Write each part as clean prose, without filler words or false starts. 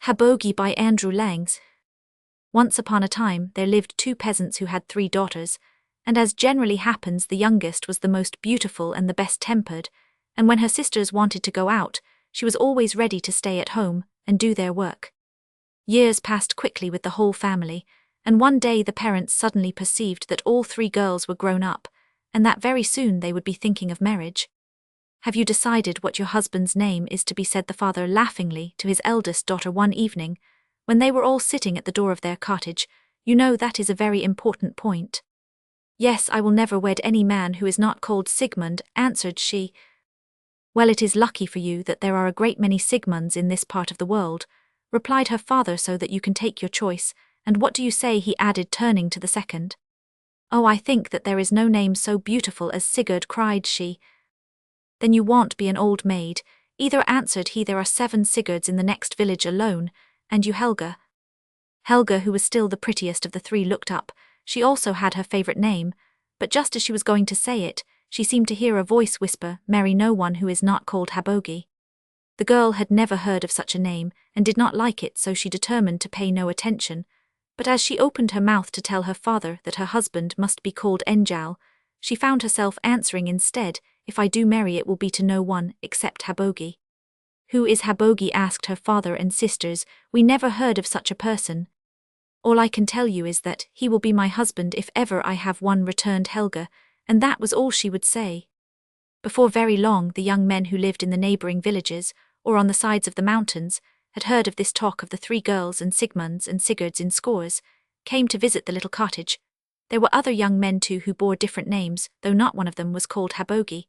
Hábogi by Andrew Langs. Once upon a time there lived two peasants who had 3 daughters, and as generally happens the youngest was the most beautiful and the best tempered, and when her sisters wanted to go out, she was always ready to stay at home and do their work. Years passed quickly with the whole family, and one day the parents suddenly perceived that all 3 girls were grown up, and that very soon they would be thinking of marriage. "Have you decided what your husband's name is to be?" said the father laughingly to his eldest daughter one evening, when they were all sitting at the door of their cottage. "You know that is a very important point." "Yes, I will never wed any man who is not called Sigmund," answered she. "Well, it is lucky for you that there are a great many Sigmunds in this part of the world," replied her father, "so that you can take your choice. And what do you say?" he added, turning to the second. "Oh, I think that there is no name so beautiful as Sigurd," cried she. "Then you won't be an old maid either," answered he. "There are 7 Sigurds in the next village alone, and you Helga." Helga, who was still the prettiest of the 3, looked up. She also had her favorite name, but just as she was going to say it, she seemed to hear a voice whisper, "Marry no one who is not called Hábogi." The girl had never heard of such a name, and did not like it, so she determined to pay no attention. But as she opened her mouth to tell her father that her husband must be called Enjal, she found herself answering instead, "If I do marry, it will be to no one except Hábogi." "Who is Hábogi?" asked her father and sisters. "We never heard of such a person." "All I can tell you is that he will be my husband if ever I have one," returned Helga, and that was all she would say. Before very long the young men who lived in the neighbouring villages, or on the sides of the mountains, had heard of this talk of the 3 girls and Sigmunds and Sigurds in scores, came to visit the little cottage. There were other young men too who bore different names, though not one of them was called Hábogi,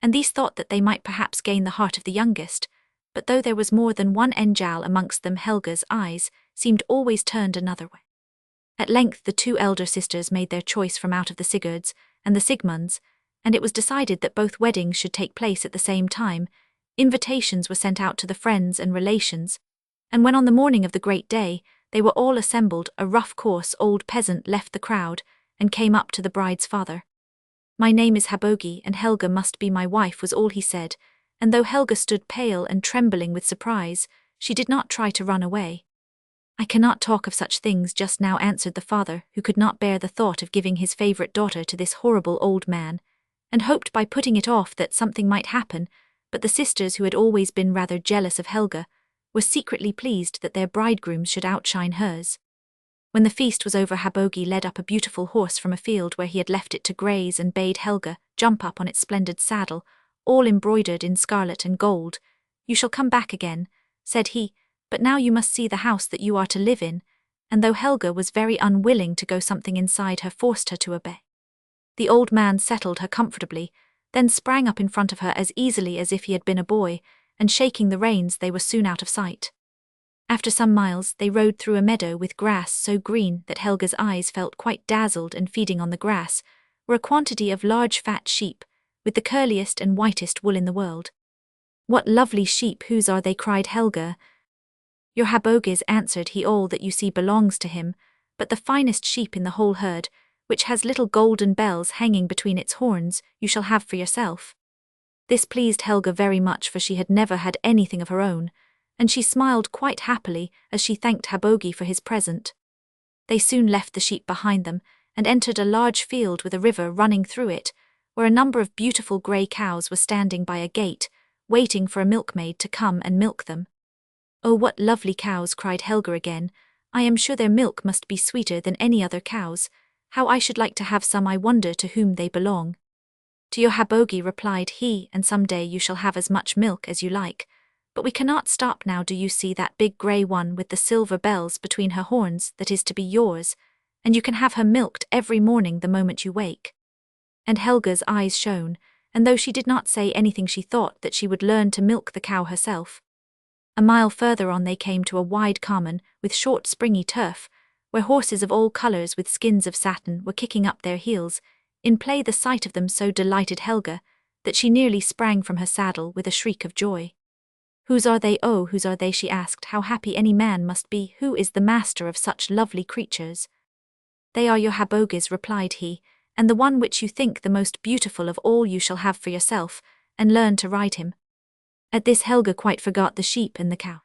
and these thought that they might perhaps gain the heart of the youngest. But though there was more than one Enjal amongst them, Helga's eyes seemed always turned another way. At length the 2 elder sisters made their choice from out of the Sigurds and the Sigmunds, and it was decided that both weddings should take place at the same time. Invitations were sent out to the friends and relations, and when on the morning of the great day they were all assembled, a rough, coarse old peasant left the crowd and came up to the bride's father. "My name is Hábogi, and Helga must be my wife," was all he said, and though Helga stood pale and trembling with surprise, she did not try to run away. "I cannot talk of such things just now," answered the father, who could not bear the thought of giving his favorite daughter to this horrible old man, and hoped by putting it off that something might happen. But the sisters, who had always been rather jealous of Helga, were secretly pleased that their bridegrooms should outshine hers. When the feast was over, Hábogi led up a beautiful horse from a field where he had left it to graze and bade Helga jump up on its splendid saddle, all embroidered in scarlet and gold. "You shall come back again," said he, "but now you must see the house that you are to live in," and though Helga was very unwilling to go, something inside her forced her to obey. The old man settled her comfortably, then sprang up in front of her as easily as if he had been a boy, and shaking the reins they were soon out of sight. After some miles they rode through a meadow with grass so green that Helga's eyes felt quite dazzled, and feeding on the grass were a quantity of large fat sheep, with the curliest and whitest wool in the world. "What lovely sheep! Whose are they?" cried Helga. "Your Hábogi's," answered he. "All that you see belongs to him, but the finest sheep in the whole herd, which has little golden bells hanging between its horns, you shall have for yourself." This pleased Helga very much, for she had never had anything of her own, and she smiled quite happily as she thanked Hábogi for his present. They soon left the sheep behind them and entered a large field with a river running through it, where a number of beautiful grey cows were standing by a gate, waiting for a milkmaid to come and milk them. "Oh, what lovely cows!" cried Helga again. "I am sure their milk must be sweeter than any other cows. How I should like to have some! I wonder to whom they belong." "To your Hábogi," replied he, "and some day you shall have as much milk as you like. But we cannot stop now. Do you see that big grey one with the silver bells between her horns? That is to be yours, and you can have her milked every morning the moment you wake." And Helga's eyes shone, and though she did not say anything, she thought that she would learn to milk the cow herself. A mile further on they came to a wide common with short springy turf, where horses of all colours with skins of satin were kicking up their heels in play. The sight of them so delighted Helga that she nearly sprang from her saddle with a shriek of joy. "Whose are they? Oh, whose are they?" she asked. "How happy any man must be who is the master of such lovely creatures." "They are your Hábogi's," replied he, "and the one which you think the most beautiful of all you shall have for yourself, and learn to ride him." At this Helga quite forgot the sheep and the cow.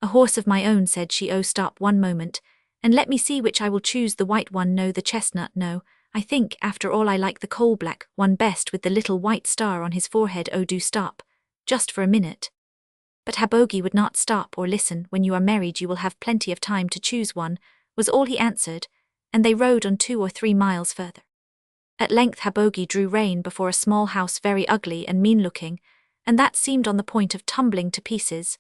A horse of my own, said she. Oh, stop 1 moment, and let me see which I will choose, the white one, no, the chestnut, no. I think, after all, I like the coal-black one best, with the little white star on his forehead. Oh, do stop, just for a minute. But Hábogi would not stop or listen. When you are married you will have plenty of time to choose one, was all he answered, and they rode on 2 or 3 miles further. At length Hábogi drew rein before a small house, very ugly and mean-looking, and that seemed on the point of tumbling to pieces.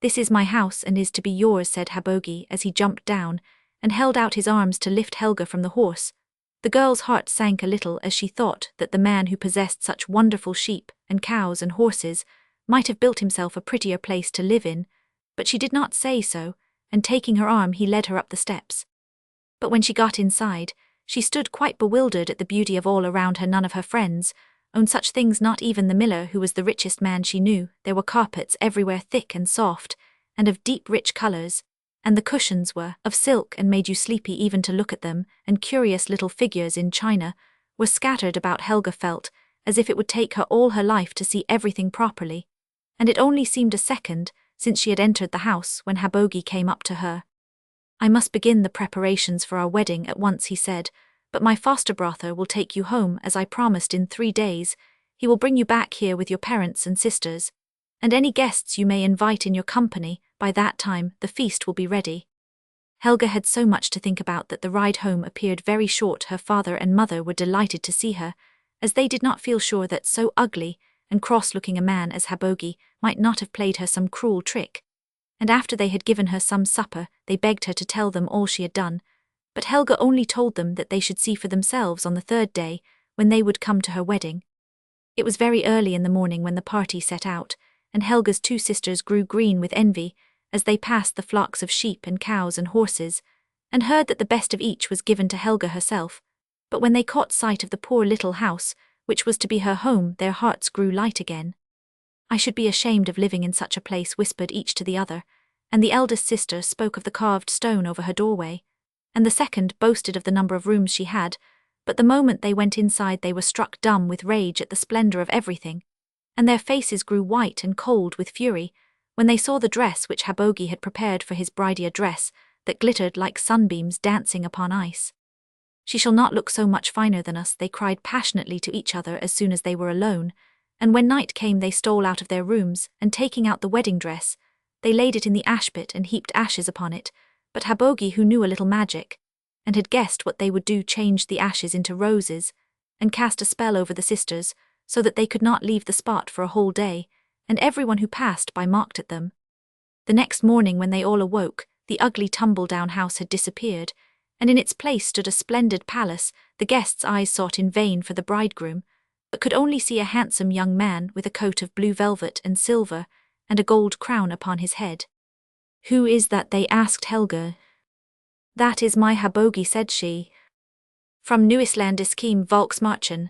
This is my house and is to be yours, said Hábogi as he jumped down and held out his arms to lift Helga from the horse. The girl's heart sank a little as she thought that the man who possessed such wonderful sheep and cows and horses might have built himself a prettier place to live in, but she did not say so, and taking her arm he led her up the steps. But when she got inside, she stood quite bewildered at the beauty of all around her. None of her friends owned such things, not even the miller, who was the richest man she knew. There were carpets everywhere, thick and soft, and of deep rich colors, and the cushions were of silk and made you sleepy even to look at them, and curious little figures in china were scattered about. Helga felt as if it would take her all her life to see everything properly, and it only seemed a second since she had entered the house when Hábogi came up to her. I must begin the preparations for our wedding at once, he said, but my foster brother will take you home as I promised in 3 days. He will bring you back here with your parents and sisters, and any guests you may invite in your company. By that time the feast will be ready. Helga had so much to think about that the ride home appeared very short. Her father and mother were delighted to see her, as they did not feel sure that so ugly and cross-looking a man as Hábogi might not have played her some cruel trick. And after they had given her some supper, they begged her to tell them all she had done, but Helga only told them that they should see for themselves on the 3rd day, when they would come to her wedding. It was very early in the morning when the party set out, and Helga's 2 sisters grew green with envy as they passed the flocks of sheep and cows and horses, and heard that the best of each was given to Helga herself. But when they caught sight of the poor little house, which was to be her home, their hearts grew light again. I should be ashamed of living in such a place, whispered each to the other, and the eldest sister spoke of the carved stone over her doorway, and the second boasted of the number of rooms she had, but the moment they went inside they were struck dumb with rage at the splendor of everything, and their faces grew white and cold with fury when they saw the dress which Hábogi had prepared for his bride, a dress that glittered like sunbeams dancing upon ice. She shall not look so much finer than us, they cried passionately to each other as soon as they were alone, and when night came they stole out of their rooms, and taking out the wedding dress, they laid it in the ash-pit and heaped ashes upon it. But Hábogi, who knew a little magic, and had guessed what they would do, changed the ashes into roses, and cast a spell over the sisters, so that they could not leave the spot for a whole day, and everyone who passed by mocked at them. The next morning when they all awoke, the ugly tumble-down house had disappeared, and in its place stood a splendid palace. The guests' eyes sought in vain for the bridegroom, but could only see a handsome young man with a coat of blue velvet and silver, and a gold crown upon his head. Who is that? they asked Helga. That is my Hábogi, said she. From Nieuwsland is came Volksmarchen,